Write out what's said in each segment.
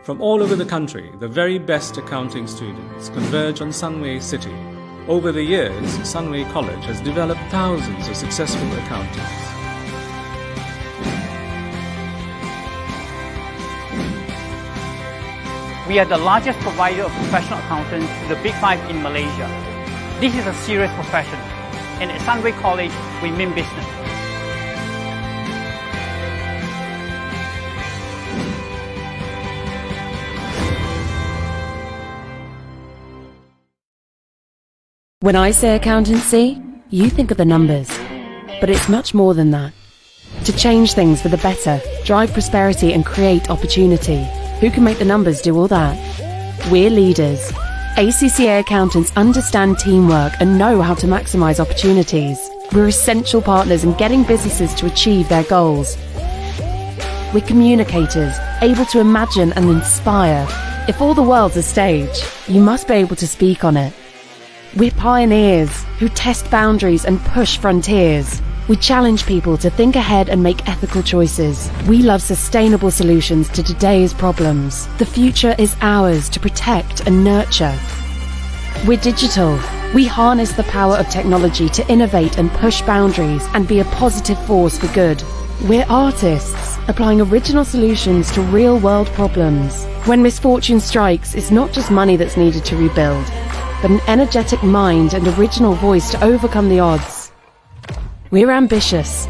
From all over the country, the very best accounting students converge on Sunway City. Over the years, Sunway College has developed thousands of successful accountants. We are the largest provider of professional accountants to the Big Five in Malaysia. This is a serious profession, and at Sunway College, we mean business. When I say accountancy, you think of the numbers. But it's much more than that. To change things for the better, drive prosperity and create opportunity. Who can make the numbers do all that? We're leaders. ACCA accountants understand teamwork and know how to maximise opportunities. We're essential partners in getting businesses to achieve their goals. We're communicators, able to imagine and inspire. If all the world's a stage, you must be able to speak on it. We're pioneers who test boundaries and push frontiers. We challenge people to think ahead and make ethical choices. We love sustainable solutions to today's problems. The future is ours to protect and nurture. We're digital. We harness the power of technology to innovate and push boundaries and be a positive force for good. We're artists, applying original solutions to real-world problems. When misfortune strikes, it's not just money that's needed to rebuild, but an energetic mind and original voice to overcome the odds. We're ambitious.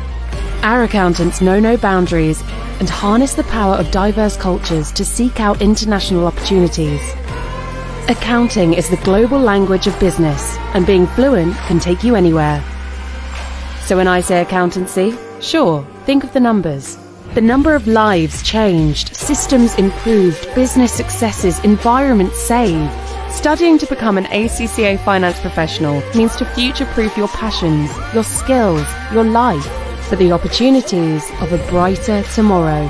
Our accountants know no boundaries and harness the power of diverse cultures to seek out international opportunities. Accounting is the global language of business, and being fluent can take you anywhere. So when I say accountancy, sure, think of the numbers. The number of lives changed, systems improved, business successes, environments saved. Studying to become an ACCA finance professional means to future-proof your passions, your skills, your life for the opportunities of a brighter tomorrow.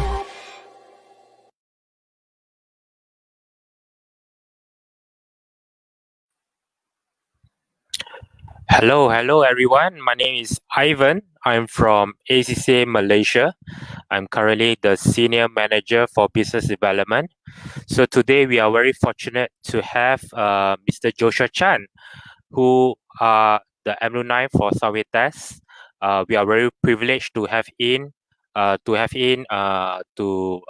Hello everyone. My name is Ivan. I'm from ACCA Malaysia. I'm currently the Senior Manager for Business Development. So today we are very fortunate to have Mr. Joshua Chan, who are the alumni for Sunway Test. We are very privileged to have to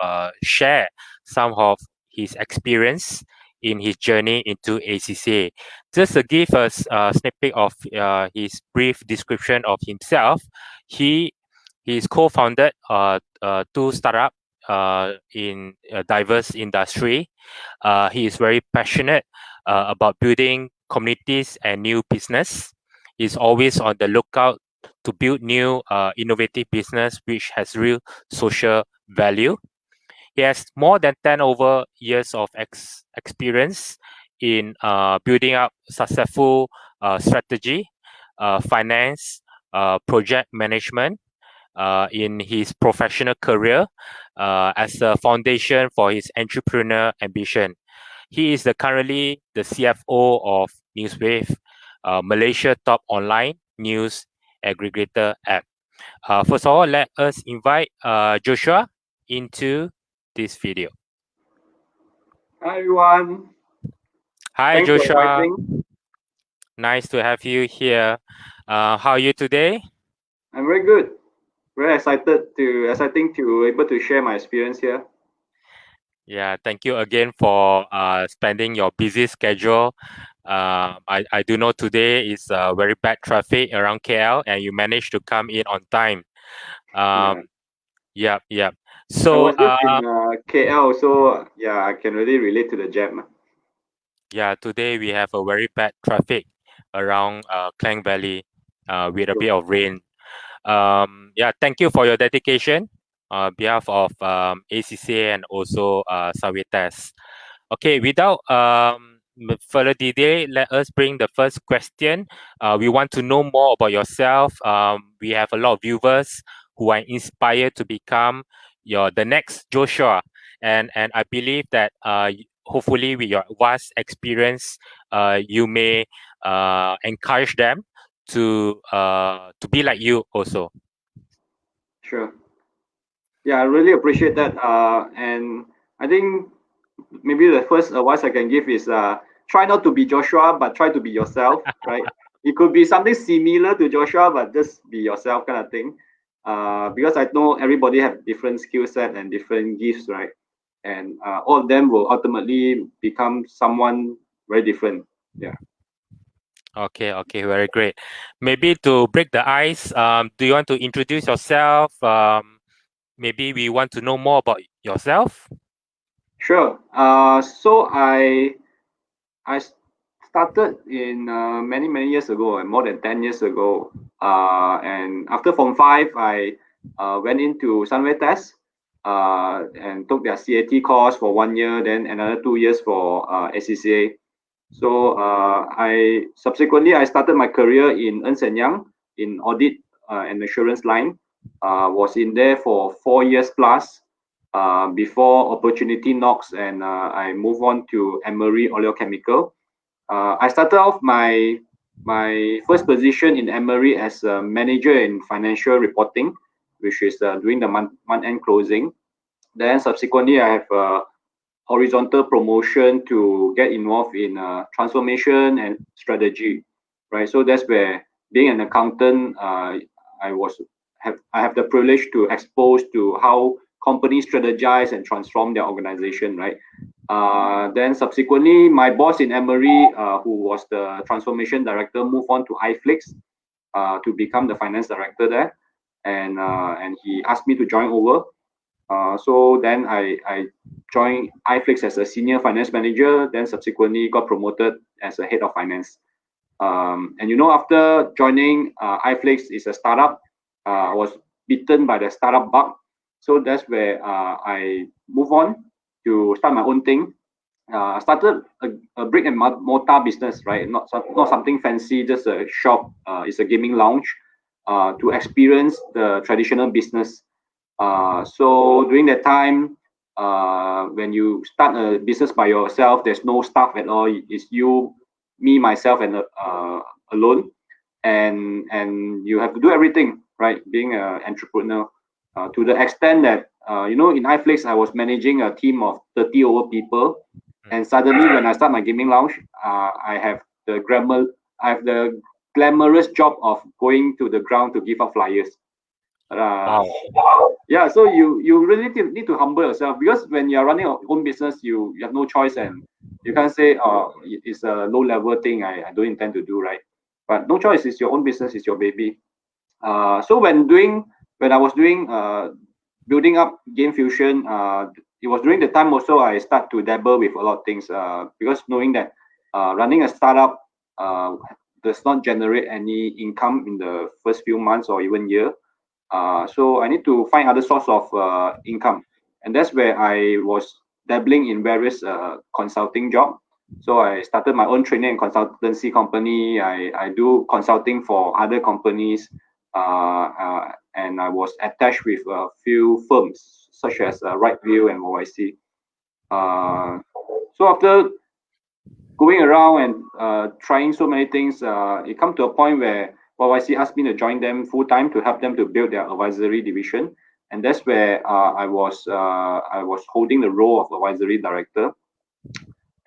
share some of his experience in his journey into ACCA. Just to give us a snippet of his brief description of himself, he's co-founded two startups in a diverse industry. He is very passionate about building communities and new business. He's always on the lookout to build new innovative business which has real social value. He has more than 10 over years of experience in building up successful strategy, finance, project management in his professional career as a foundation for his entrepreneur ambition. He is currently the CFO of Newswave, Malaysia top online news aggregator app. First of all, let us invite Joshua into this video. Hi everyone. Hi Thanks for Joshua. inviting. Nice to have you here. How are you today? I'm very good. Very exciting to able to share my experience here. Yeah, thank you again for spending your busy schedule. I do know today is very bad traffic around KL, and you managed to come in on time. Yeah. So I was just in KL, so yeah, I can really relate to the jam. yeah, today we have a very bad traffic around Klang Valley with a bit of rain. Yeah, thank you for your dedication on behalf of ACCA and also Sunway Test. Okay, without further delay, let us bring the first question. We want to know more about yourself. We have a lot of viewers who are inspired to become the next Joshua, and I believe that hopefully with your vast experience, you may encourage them to be like you also. Sure. Yeah, I really appreciate that. And I think maybe the first advice I can give is try not to be Joshua, but try to be yourself, right? It could be something similar to Joshua, but just be yourself kind of thing. Because I know everybody have different skill set and different gifts, right? And all of them will ultimately become someone very different. Yeah. Okay, very great. Maybe to break the ice, do you want to introduce yourself? Maybe we want to know more about yourself. Sure. So I started in many years ago, more than 10 years ago. And after Form 5, I went into Sunway Test and took their CAT course for 1 year, then another 2 years for ACCA. So I subsequently I started my career in Ernst and Young in audit and assurance line. Was in there for 4 years plus before opportunity knocks and I move on to Emery Oleochemical. I started off my first position in Emery as a manager in financial reporting, which is doing the month end closing. Then subsequently, I have a horizontal promotion to get involved in transformation and strategy, right? So that's where being an accountant, I have the privilege to expose to how companies strategize and transform their organization, right? Then subsequently, my boss in Emery, who was the transformation director, moved on to iFlix to become the finance director there, and he asked me to join over. So then I joined iFlix as a senior finance manager, then subsequently got promoted as a head of finance. And after joining iFlix is a startup, I was bitten by the startup bug. So that's where I move on to start my own thing. Started a brick and mortar business, right? Not something fancy, just a shop. It's a gaming lounge to experience the traditional business. So during that time, when you start a business by yourself, there's no staff at all. It's you, me, myself, and alone, and you have to do everything, right? Being an entrepreneur, to the extent that in iFlix, I was managing a team of 30 over people, and suddenly when I start my gaming lounge, I have the glamorous job of going to the ground to give out flyers. Wow. Yeah, so you really need to humble yourself, because when you're running your own business, you have no choice, and you can't say, oh, it's a low level thing, I don't intend to do, right? But no choice, it's your own business, it's your baby. So when I was doing building up Game Fusion, it was during the time also I start to dabble with a lot of things, because knowing that running a startup does not generate any income in the first few months or even year. So I need to find other source of income, and that's where I was dabbling in various consulting job. So I started my own training and consultancy company. I do consulting for other companies, and I was attached with a few firms such as Rightview and OIC. So after going around and trying so many things, it come to a point where YYC asked me to join them full time to help them to build their advisory division, and that's where I was holding the role of advisory director.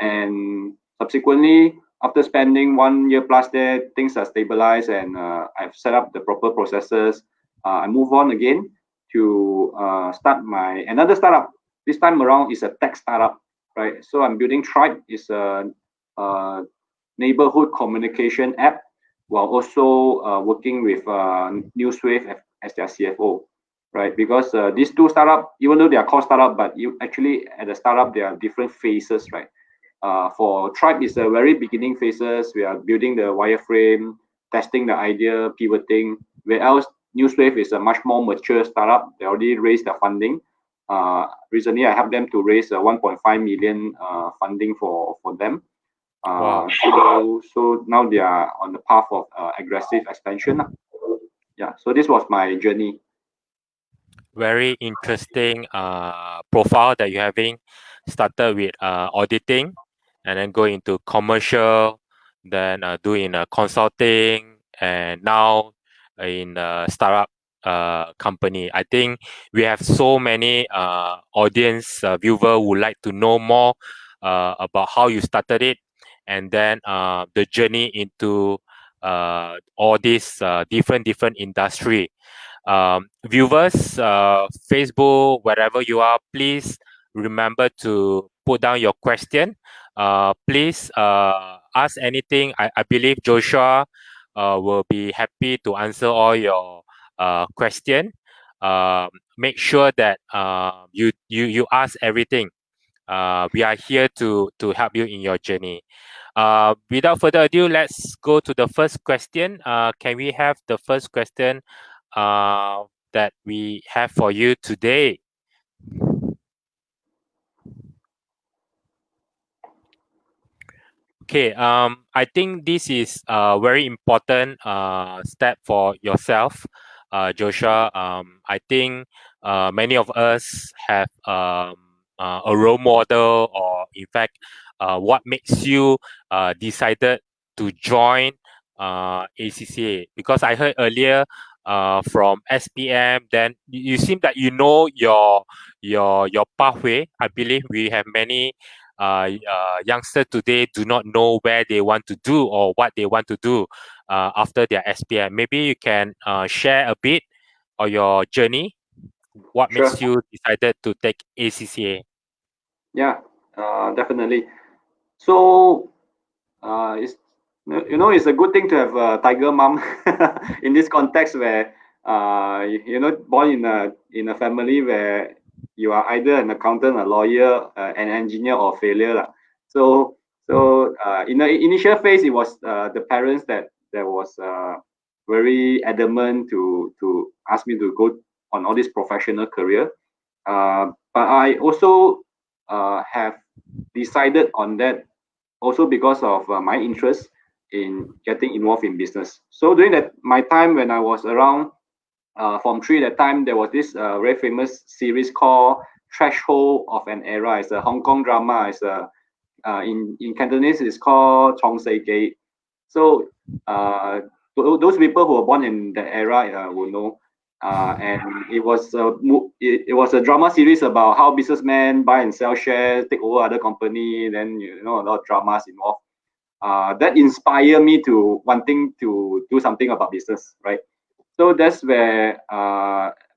And subsequently, after spending 1 year plus there, things are stabilized, and I've set up the proper processes. I move on again to start another startup. This time around is a tech startup, right? So I'm building Tribe. It's a neighborhood communication app, while also working with Newswave as their CFO, right? Because these two startup, even though they are called startup, but you actually at the startup there are different phases, right? For Tribe, is the very beginning phases. We are building the wireframe, testing the idea, pivoting. Whereas Newswave is a much more mature startup. They already raised their funding. Recently, I helped them to raise 1.5 million funding for them. Wow. So now they are on the path of aggressive expansion. Yeah. So this was my journey. Very interesting profile that you're having. Started with auditing, and then go into commercial, then doing consulting, and now in startup company. I think we have so many audience viewer would like to know more about how you started it, and then the journey into all these different industry. Viewers, Facebook, wherever you are, please remember to put down your question. Please ask anything. I believe Joshua will be happy to answer all your question. Make sure that you ask everything. We are here to help you in your journey. Without further ado, let's go to the first question. Can we have the first question that we have for you today? Okay, I think this is a very important step for yourself, Joshua. I think many of us have a role model, or in fact, what makes you decided to join ACCA? Because I heard earlier from SPM, then you seem that you know your pathway. I believe we have many youngsters today do not know where they want to do or what they want to do after their SPM. Maybe you can share a bit of your journey. What Sure. makes you decided to take ACCA? Yeah, definitely. So, it's it's a good thing to have a tiger mom in this context where born in a family where you are either an accountant, a lawyer, an engineer, or failure lah. So in the initial phase, it was the parents that was very adamant to ask me to go on all this professional career. But I also have decided on that also because of my interest in getting involved in business. So during that my time when I was around Form 3, that time there was this very famous series called Threshold of an Era. It's a Hong Kong drama. It's a in Cantonese it's called Chong Sei Gei. So those people who were born in that era will know. And it was a drama series about how businessmen buy and sell shares, take over other company. Then a lot of dramas involved. That inspired me to wanting to do something about business, right? So that's where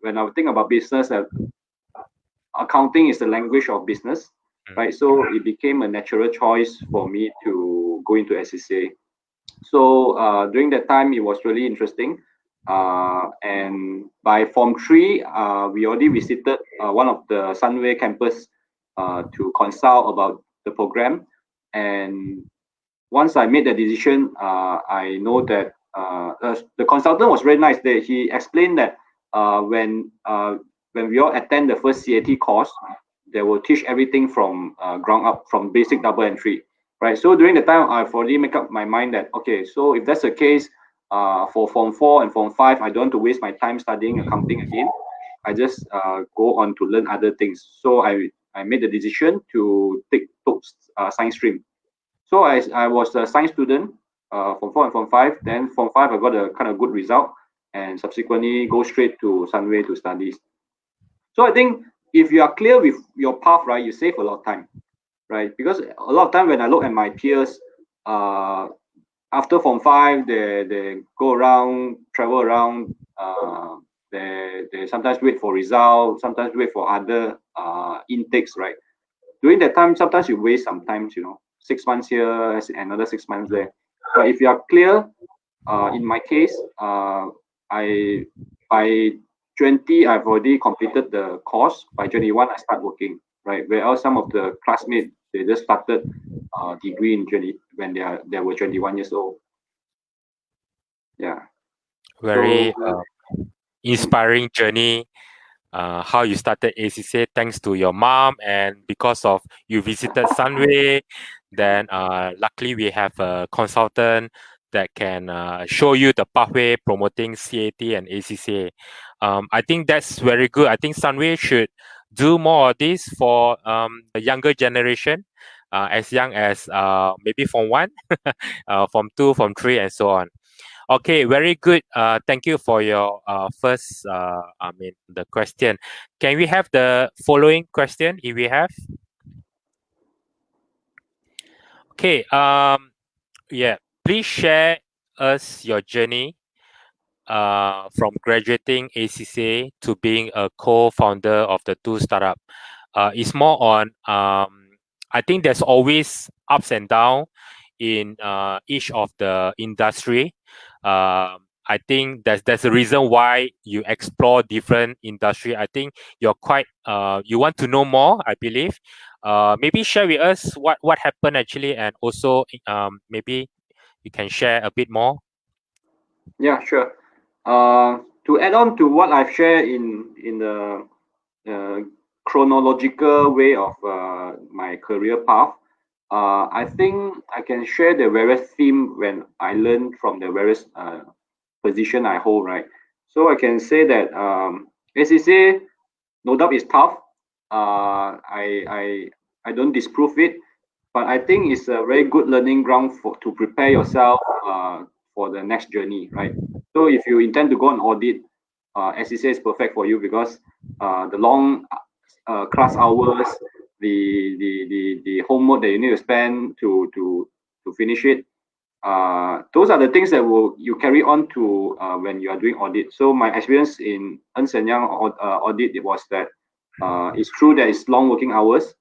when I think about business, accounting is the language of business, right? So it became a natural choice for me to go into ACCA. So during that time, it was really interesting. And by Form 3, we already visited one of the Sunway campus to consult about the program. And once I made the decision, I know that the consultant was very nice. He explained that when we all attend the first CAT course, they will teach everything from ground up, from basic double entry, right? So during the time, I've already make up my mind that, okay, so if that's the case, for Form 4 and Form 5, I don't want to waste my time studying accounting again. I just go on to learn other things. So I made the decision to take science stream. So I was a science student, Form 4 and Form 5. Then Form 5, I got a kind of good result, and subsequently go straight to Sunway to study. So I think if you are clear with your path, right, you save a lot of time, right? Because a lot of time when I look at my peers, after Form 5, they go around, travel around. They sometimes wait for results, sometimes wait for other intakes, right? During that time, sometimes you waste sometimes, 6 months here, another 6 months there. But if you are clear, in my case, by 20, I've already completed the course. By 21, I start working, right? Whereas some of the classmates, they just started degree in when they were 21 years old. Yeah. Very inspiring journey. How you started ACCA thanks to your mom, and because of you visited Sunway, then luckily we have a consultant that can show you the pathway promoting CAT and ACCA. I think that's very good. I think Sunway should do more of this for the younger generation, as young as maybe Form 1, Form 2, Form 3, and so on. Okay, very good. Thank you for your first, the question. Can we have the following question if we have? Okay. Yeah. Please share us your journey from graduating ACCA to being a co-founder of the two startup. It's more on I think there's always ups and downs in each of the industry. I think there's a reason why you explore different industry. I think you're quite you want to know more, I believe. Maybe share with us what happened actually, and also maybe you can share a bit more. Yeah, sure. To add on to what I've shared in the chronological way of my career path, I think I can share the various theme when I learned from the various position I hold, right? So I can say that ACCA, no doubt, is tough. I don't disprove it, but I think it's a very good learning ground to prepare yourself for the next journey, right? So if you intend to go on audit, SCCA is perfect for you because the long class hours, the homework that you need to spend to finish it, those are the things that will you carry on to when you are doing audit. So my experience in Ernst & Young audit, it was that it's true that it's long working hours,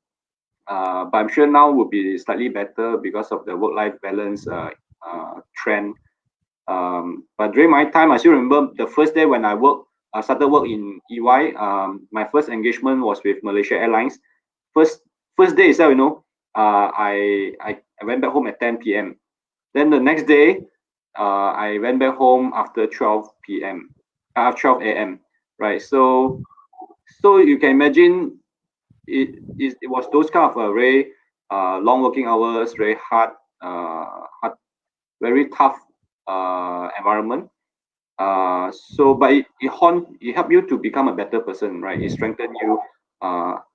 but I'm sure now will be slightly better because of the work-life balance trend. But during my time, I still remember the first day when I started work in EY. My first engagement was with Malaysia Airlines. First day itself, I went back home at 10 p.m. Then the next day, I went back home after 12 p.m. 12 a.m. Right. So you can imagine it was those kind of very long working hours, very hard, very tough environment. But it helped you to become a better person, right? It strengthened you.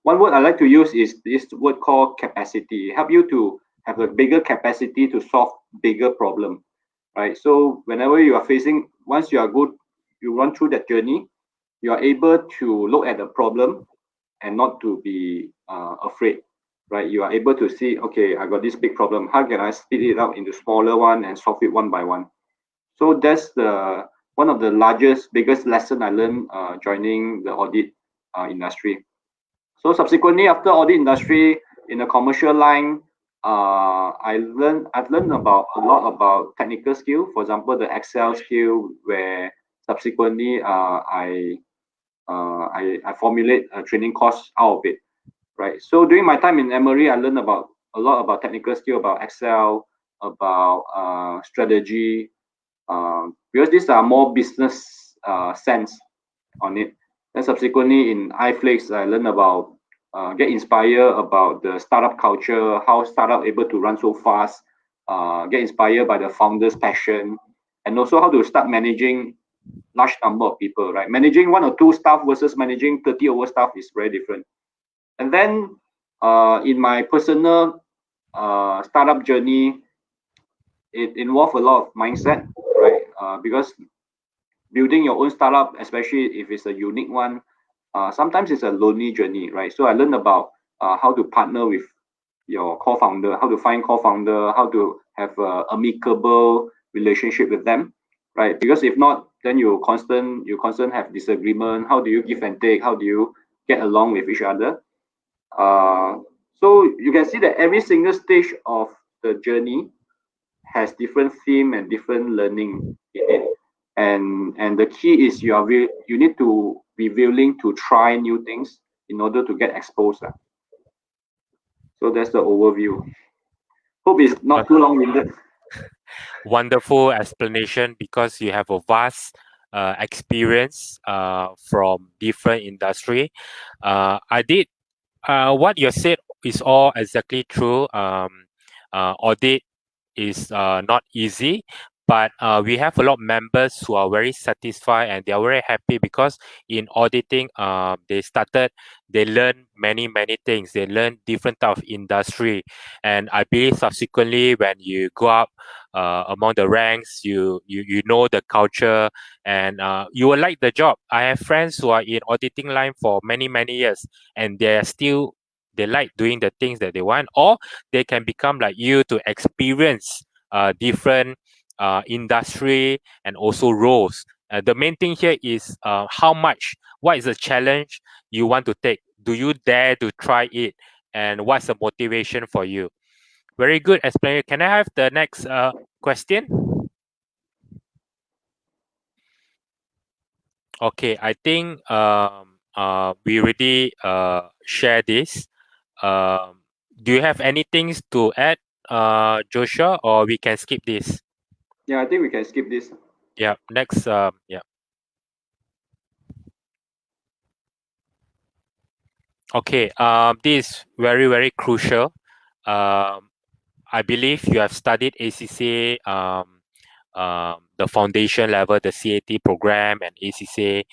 One word I like to use is this word called capacity. It help you to have a bigger capacity to solve bigger problem, right? So whenever you are facing, once you are good, you run through that journey, you are able to look at the problem and not to be afraid, right? You are able to see, okay, I got this big problem. How can I split it out into smaller one and solve it one by one? So that's the one of the biggest lesson I learned joining the audit industry. So subsequently, after audit industry in the commercial line, I've learned about a lot about technical skill. For example, the Excel skill, where subsequently I formulate a training course out of it, right? So during my time in Emory, I learned about a lot about technical skill, about Excel, about strategy, because these are more business sense on it. Then subsequently in iFlix, I learned about get inspired about the startup culture, how startup able to run so fast, get inspired by the founder's passion, and also how to start managing large number of people, right? Managing one or two staff versus managing 30 over staff is very different. And then in my personal startup journey, it involved a lot of mindset, right? Because building your own startup, especially if it's a unique one, sometimes it's a lonely journey, right? So I learned about how to partner with your co-founder, how to find co-founder, how to have a amicable relationship with them, right? Because if not, then you constant have disagreement. How do you give and take? How do you get along with each other? So you can see that every single stage of the journey has different theme and different learning in it. And the key is you need to be willing to try new things in order to get exposed. So that's the overview. Hope it's not too long-winded. Wonderful explanation, because you have a vast experience from different industry. I did what you said is all exactly true. Audit is not easy, but we have a lot of members who are very satisfied and they are very happy because in auditing, they learn many things. They learn different type of industry, and I believe subsequently when you go up among the ranks, you know the culture, and you will like the job. I have friends who are in auditing line for many years, and they like doing the things that they want, or they can become like you to experience different industry and also roles. The main thing here is what is the challenge you want to take? Do you dare to try it? And what's the motivation for you? Very good explanation. Can I have the next question? Okay, I think we already share this. Do you have anything to add, Joshua, or we can skip this? Yeah, I think we can skip this. Yeah, next. Yeah. Okay. This is very crucial. I believe you have studied ACCA, the foundation level, the CAT program, and ACCA.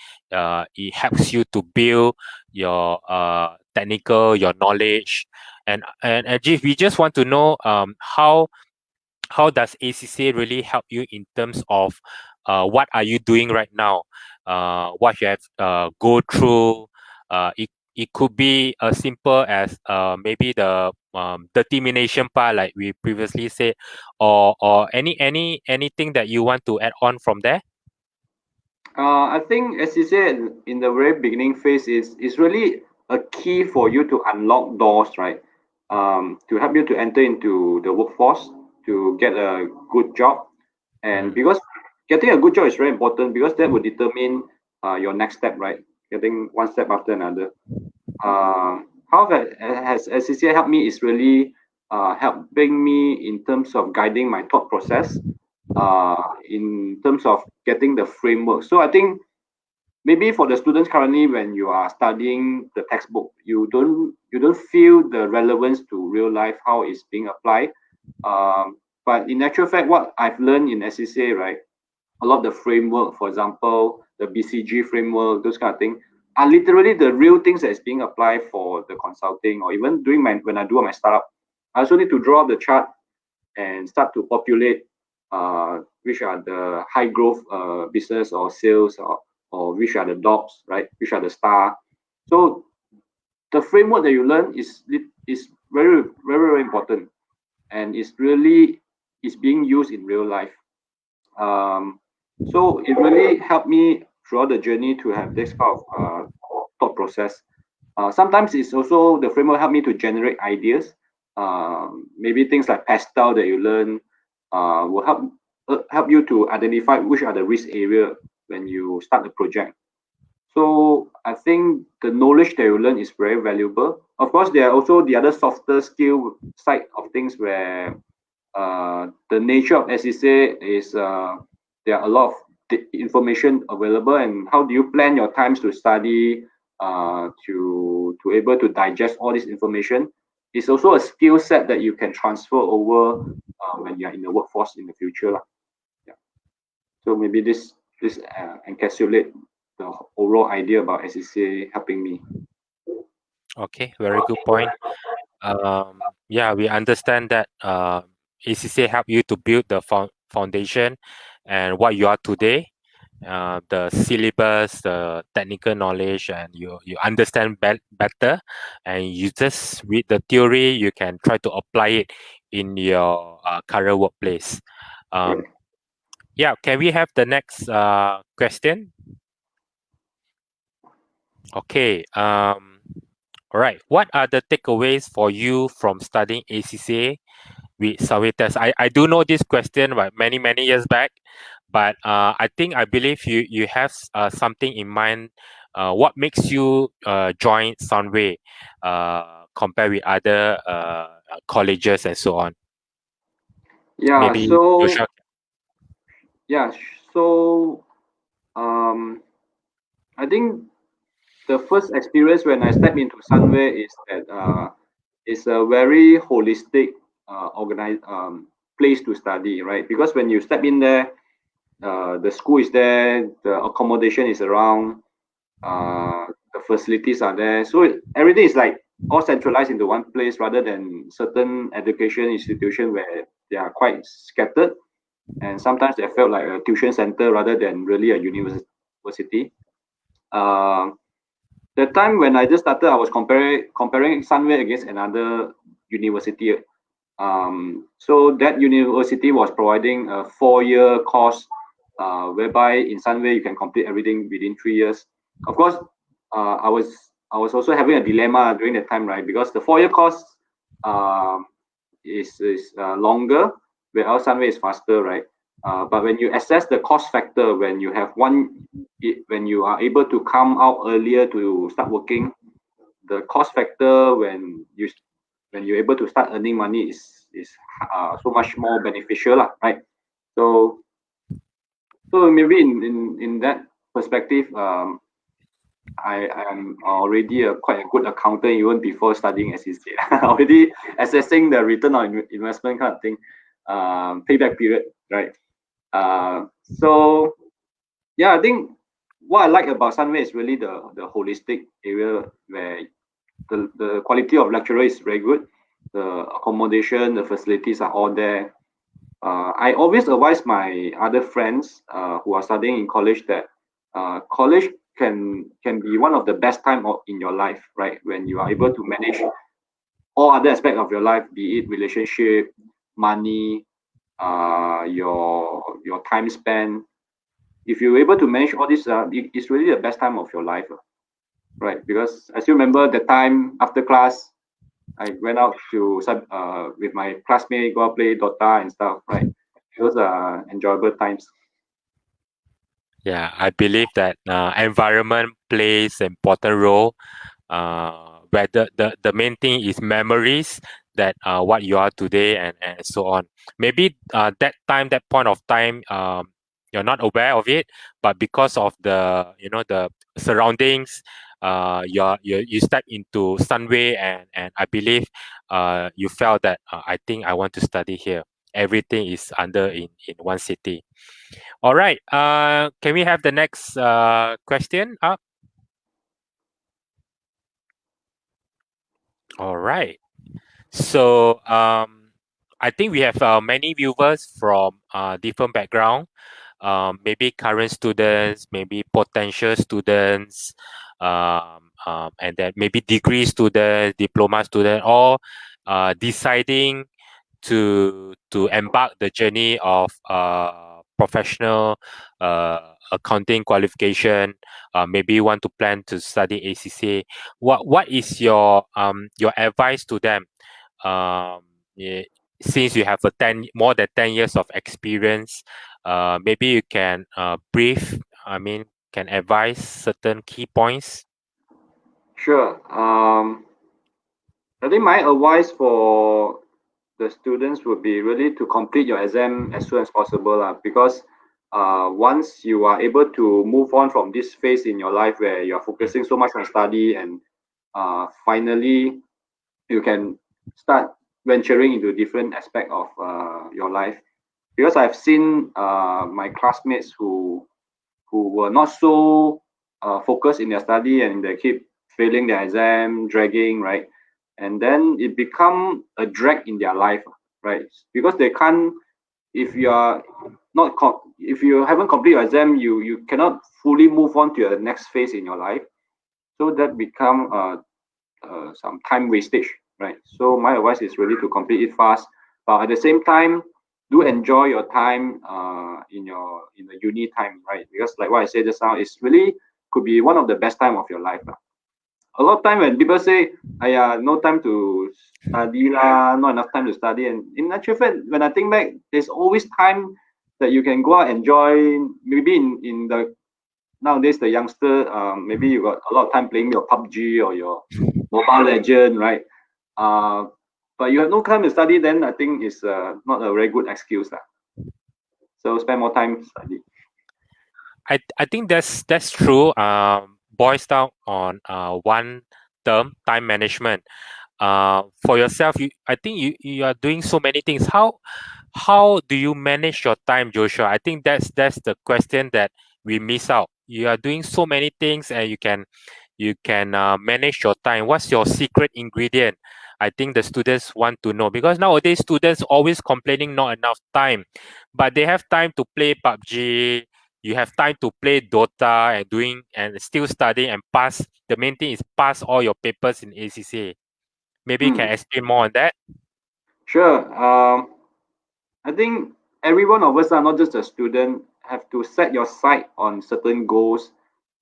It helps you to build your your knowledge, and we just want to know how does ACCA really help you in terms of what are you doing right now, what you have go through. It could be as simple as maybe the determination part, like we previously said, or anything that you want to add on from there. I think, as you said in the very beginning phase, is really a key for you to unlock doors, right? To help you to enter into the workforce, to get a good job, and because getting a good job is very important, because that will determine your next step, right? Getting one step after another. How has ACCA helped me is really helping me in terms of guiding my thought process, in terms of getting the framework. So I think maybe for the students currently, when you are studying the textbook, you don't feel the relevance to real life, how it's being applied. But in actual fact, what I've learned in SCCA, right, a lot of the framework, for example, the BCG framework, those kind of things, are literally the real things that is being applied for the consulting, or even doing when I do my startup. I also need to draw up the chart and start to populate which are the high growth business or sales, or which are the dogs, right? Which are the star. So the framework that you learn is very important, and is being used in real life. So it really helped me throughout the journey to have this kind of thought process. Sometimes it's also the framework helped me to generate ideas. Maybe things like pastel that you learn will help you to identify which are the risk area when you start the project. So I think the knowledge that you learn is very valuable. Of course, there are also the other softer skill side of things where the nature of SCCA is there are a lot of information available, and how do you plan your times to study, to able to digest all this information. It's also a skill set that you can transfer over when you're in the workforce in the future. Yeah. So maybe this encapsulate the overall idea about SCCA helping me. Okay, very good point. Yeah, we understand that ACCA help you to build the foundation and what you are today, the syllabus, the technical knowledge, and you understand better, and you just read the theory. You can try to apply it in your current workplace. Yeah, can we have the next question? Okay. All right. What are the takeaways for you from studying ACCA with Savitas? I do know this question right many years back, but I believe you have something in mind. What makes you join Sunway compared with other colleges and so on? Yeah. Maybe So Joshua. yeah. So I think the first experience when I stepped into Sunway is that it's a very holistic place to study, right? Because when you step in there, the school is there, the accommodation is around, the facilities are there, so everything is like all centralized into one place rather than certain education institution where they are quite scattered, and sometimes they felt like a tuition center rather than really a university. Uh, the time when I just started, I was comparing Sunway against another university. So that university was providing a 4-year course, whereby in Sunway you can complete everything within 3 years. Of course, I was also having a dilemma during that time, right? Because the 4-year course is longer, whereas Sunway is faster, right? But when you assess the cost factor, when you have when you are able to come out earlier to start working, the cost factor when you're able to start earning money is so much more beneficial, lah, right? So maybe in that perspective, I am already quite a good accountant even before studying ACCA. Already assessing the return on investment kind of thing, payback period, right? So yeah, I think what I like about Sunway is really the holistic area where the quality of lecturer is very good. The accommodation, the facilities are all there. I always advise my other friends who are studying in college that college can be one of the best time in your life, right? When you are able to manage all other aspects of your life, be it relationship, money, your time spent. If you're able to manage all this, it's really the best time of your life, right? Because as you remember, the time after class, I went out to with my classmate, go out play Dota and stuff, right? Those are enjoyable times. Yeah, I believe that environment plays an important role. Where the main thing is memories that what you are today and so on. Maybe that point of time, you're not aware of it, but because of the the surroundings, you step into Sunway and I believe you felt that I think I want to study here. Everything is under in one city. All right. Can we have the next question up? All right. So I think we have many viewers from different background. Maybe current students, maybe potential students, and then maybe degree students, diploma student, all deciding to embark the journey of professional accounting qualification. Maybe you want to plan to study ACCA. What is your advice to them? Yeah, since you have more than 10 years of experience, maybe you can can advise certain key points. Sure. I think my advice for the students would be really to complete your exam as soon as possible, because once you are able to move on from this phase in your life where you are focusing so much on study, and finally you can start venturing into different aspect of your life. Because I've seen my classmates who were not so focused in their study, and they keep failing their exam, dragging, right? And then it become a drag in their life, right? Because they can't, if you are not if you haven't completed your exam, you cannot fully move on to your next phase in your life. So that become some time wastage, right? So my advice is really to complete it fast, but at the same time, do enjoy your time in the uni time, right? Because like what I said just now, it's really could be one of the best time of your life. A lot of time when people say, no time to study lah, not enough time to study. And in actual fact, when I think back, there's always time that you can go out and enjoy. Maybe in the nowadays the youngster, maybe you got a lot of time playing your PUBG or your Mobile Legend, right? But you have no time to study, then I think it's not a very good excuse. So spend more time study. I think that's true. Boils down on one term, time management. For yourself, I think you are doing so many things. how do you manage your time, Joshua? I think that's the question that we miss out. You are doing so many things, and you can manage your time. What's your secret ingredient? I think the students want to know, because nowadays students always complaining not enough time, but they have time to play PUBG. You have time to play Dota and still studying and pass. The main thing is pass all your papers in ACCA. Maybe you can explain more on that. Sure. I think every one of us are not just a student, have to set your sight on certain goals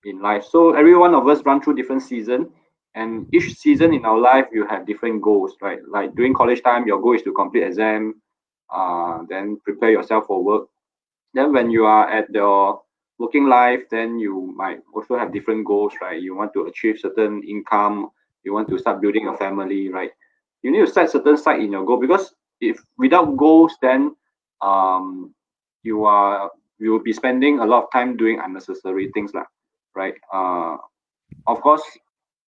in life. So every one of us run through different season, and each season in our life you have different goals, right? Like during college time, your goal is to complete exam, then prepare yourself for work. Then when you are at your working life, then you might also have different goals, right? You want to achieve certain income, you want to start building a family, right? You need to set certain side in your goal, because if without goals, then um you are you will be spending a lot of time doing unnecessary things lah, right? Of course,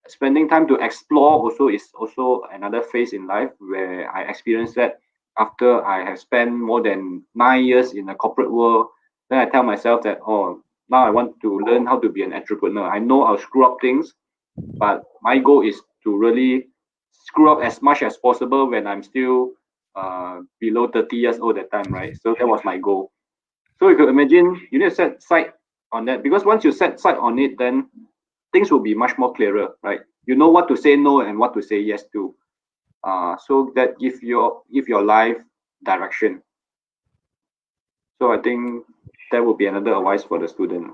spending time to explore also is also another phase in life where I experienced that after I have spent more than 9 years in the corporate world. Then I tell myself that, oh, now I want to learn how to be an entrepreneur. I know I'll screw up things, but my goal is to really screw up as much as possible when I'm still below 30 years old at that time, right? So that was my goal. So you could imagine you need to set sight on that, because once you set sight on it, then things will be much more clearer, right? You know what to say no and what to say yes to. So that give your life direction. So I think that would be another advice for the student.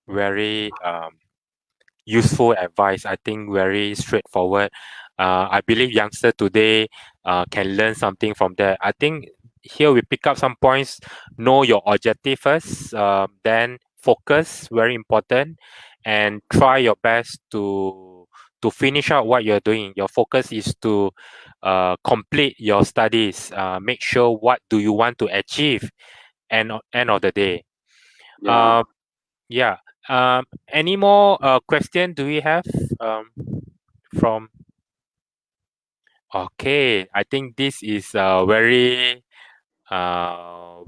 Very useful advice. I think very straightforward. I believe youngster today can learn something from that. I think here we pick up some points. Know your objective first, then focus, very important, and try your best to finish out what you're doing. Your focus is to complete your studies. Make sure what do you want to achieve end of the day. Yeah. Yeah. Any more question do we have from? Okay, I think this is a very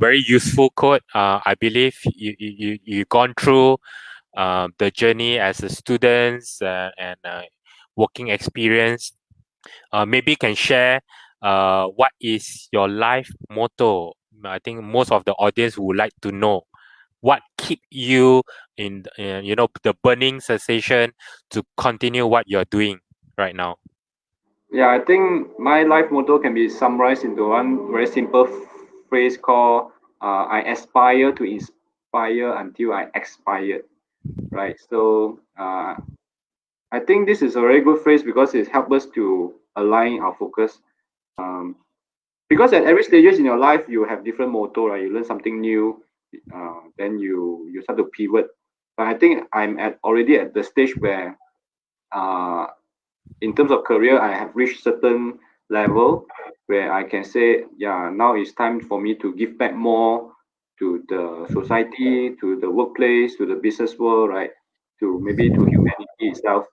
useful quote. I believe you gone through the journey as a student and working experience. Maybe can share what is your life motto. I think most of the audience would like to know what keep you in the burning sensation to continue what you're doing right now. Yeah, I think my life motto can be summarized into one very simple phrase called I aspire to inspire until I expire, right? So I think this is a very good phrase because it helps us to align our focus. Um, because at every stages in your life, you have different motto, right? You learn something new, then you start to pivot. But I think I'm already at the stage where uh, in terms of career, I have reached certain level where I can say, yeah, now it's time for me to give back more to the society, to the workplace, to the business world, right? To maybe to humanity itself.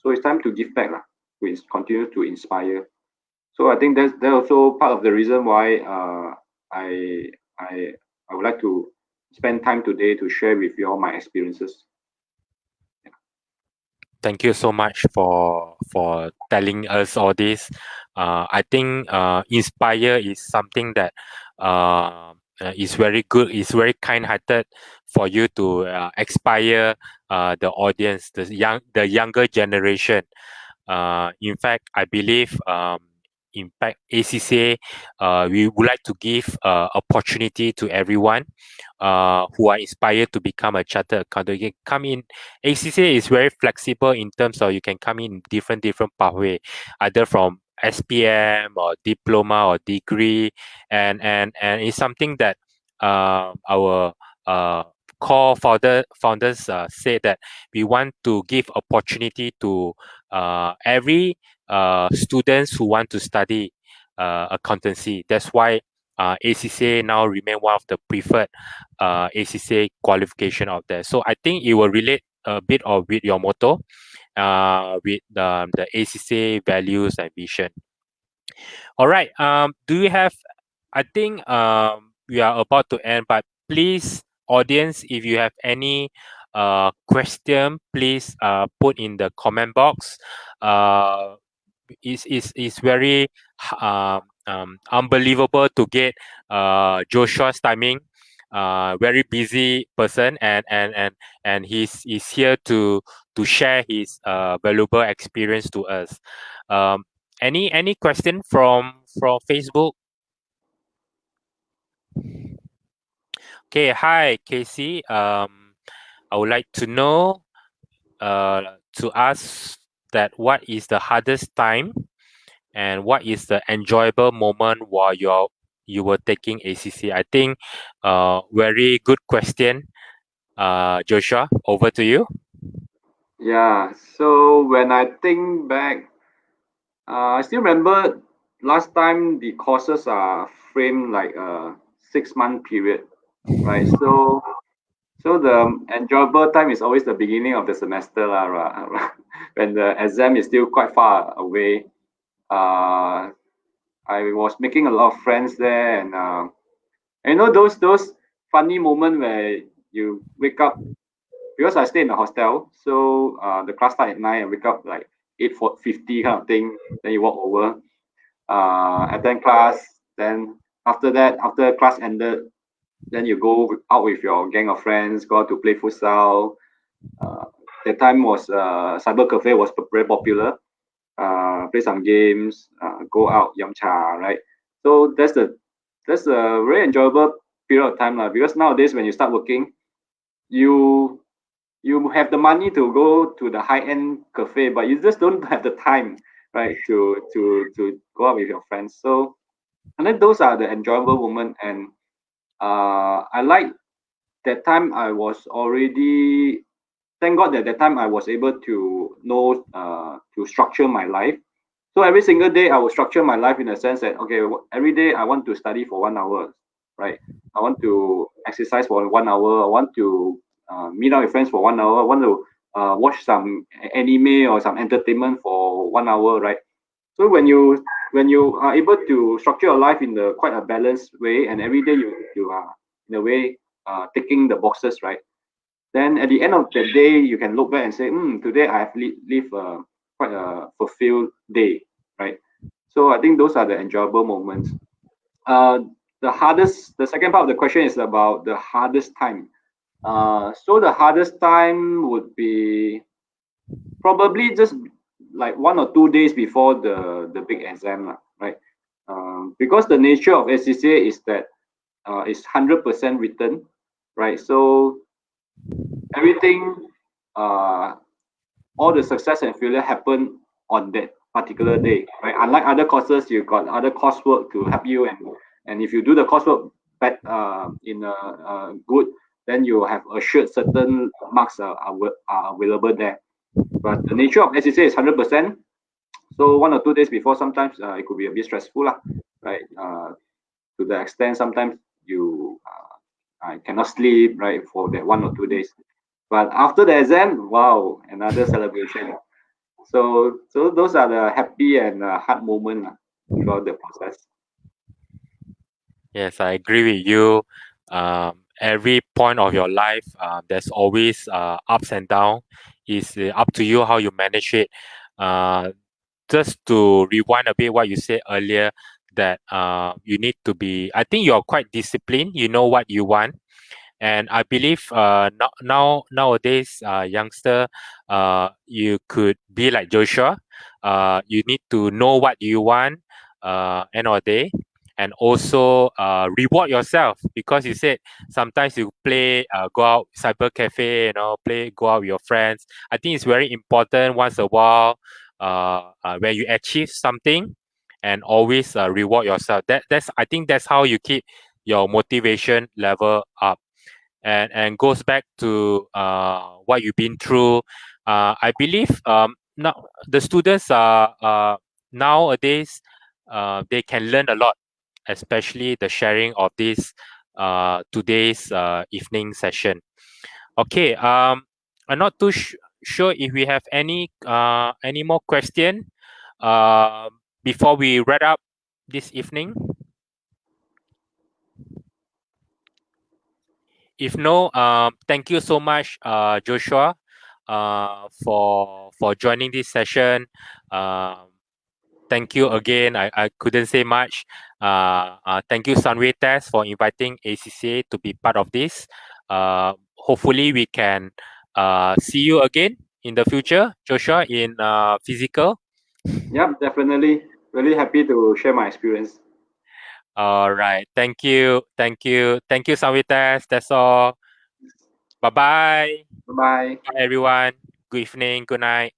So it's time to give back, lah. We continue to inspire. So I think that's also part of the reason why I I I would like to spend time today to share with you all my experiences. Thank you so much for telling us all this. I think inspire is something that is very good. It's very kind-hearted for you to inspire the audience, the younger generation. In fact, I believe in fact ACCA, we would like to give opportunity to everyone who are inspired to become a chartered accountant. You can come in. ACCA is very flexible in terms of you can come in different pathway, either from SPM or diploma or degree, and it's something that our core founders say that we want to give opportunity to every students who want to study accountancy. That's why ACCA now remain one of the preferred ACCA qualification out there. So I think it will relate a bit of with your motto, with the ACCA values and vision. All right. Do you have I think we are about to end, but please, audience, if you have any question, please put in the comment box. It's very unbelievable to get Joshua's timing. Very busy person, and he's here to share his valuable experience to us. Any question from Facebook? Okay, hi Casey. I would like to know to ask that what is the hardest time and what is the enjoyable moment while you were taking ACC? I think very good question. Joshua, over to you. Yeah. So when I think back, I still remember last time the courses are framed like a 6-month period, right? So the enjoyable time is always the beginning of the semester, lah, when the exam is still quite far away. I was making a lot of friends there, and those funny moment where you wake up, because I stay in the hostel, so the class start at 9 and wake up like 8:50 kind of thing. Then you walk over, attend class. Then after that, after class ended, then you go out with your gang of friends, go out to play futsal. That time was cyber cafe was very popular. Play some games, go out, yum cha, right? So that's a very enjoyable period of time, because nowadays when you start working, you you have the money to go to the high end cafe, but you just don't have the time, right, to go out with your friends. So and then those are the enjoyable moments, and I like that time. I was already, thank God that that time I was able to know to structure my life. So every single day I will structure my life in a sense that, okay, every day I want to study for 1 hour, right? I want to exercise for 1 hour. I want to meet up with friends for 1 hour. I want to watch some anime or some entertainment for 1 hour, right? So when you are able to structure your life in the quite a balanced way, and every day you are in a way ticking the boxes, right? Then at the end of the day, you can look back and say, today I have lived quite a fulfilled day, right? So I think those are the enjoyable moments. The second part of the question is about the hardest time. So the hardest time would be probably just like 1 or 2 days before the big exam, right? Because the nature of ACCA is that it's 100% written, right? So everything, all the success and failure happen on that particular day, right? Unlike other courses, you got other coursework to help you, and if you do the coursework in a good, then you have assured certain marks are available there. But the nature of ACCA is 100%. So 1 or 2 days before, sometimes it could be a bit stressful, right? To the extent sometimes you I cannot sleep, right, for that 1 or 2 days. But after the exam, wow, another celebration. So those are the happy and hard moments throughout the process. Yes, I agree with you. Every point of your life, there's always ups and downs. It's up to you how you manage it. Just to rewind a bit what you said earlier, that you need to be. I think you're quite disciplined. You know what you want, and I believe nowadays youngster, you could be like Joshua. You need to know what you want end of the day, and also reward yourself, because you said sometimes you play go out cyber cafe, go out with your friends. I think it's very important once a while when you achieve something, and always reward yourself. That's I think that's how you keep your motivation level up, and goes back to what you've been through. I believe now the students are nowadays they can learn a lot, especially the sharing of this today's evening session. Okay, I'm not too sure if we have any more question before we wrap up this evening. If no, thank you so much, Joshua, for joining this session. Thank you again. I couldn't say much. Thank you, Sunway Test, for inviting ACCA to be part of this. Hopefully, we can see you again in the future, Joshua, in physical. Yep, definitely. Really happy to share my experience. All right. Thank you. Thank you. Thank you, Sunway Test. That's all. Bye-bye. Bye bye. Bye, everyone. Good evening. Good night.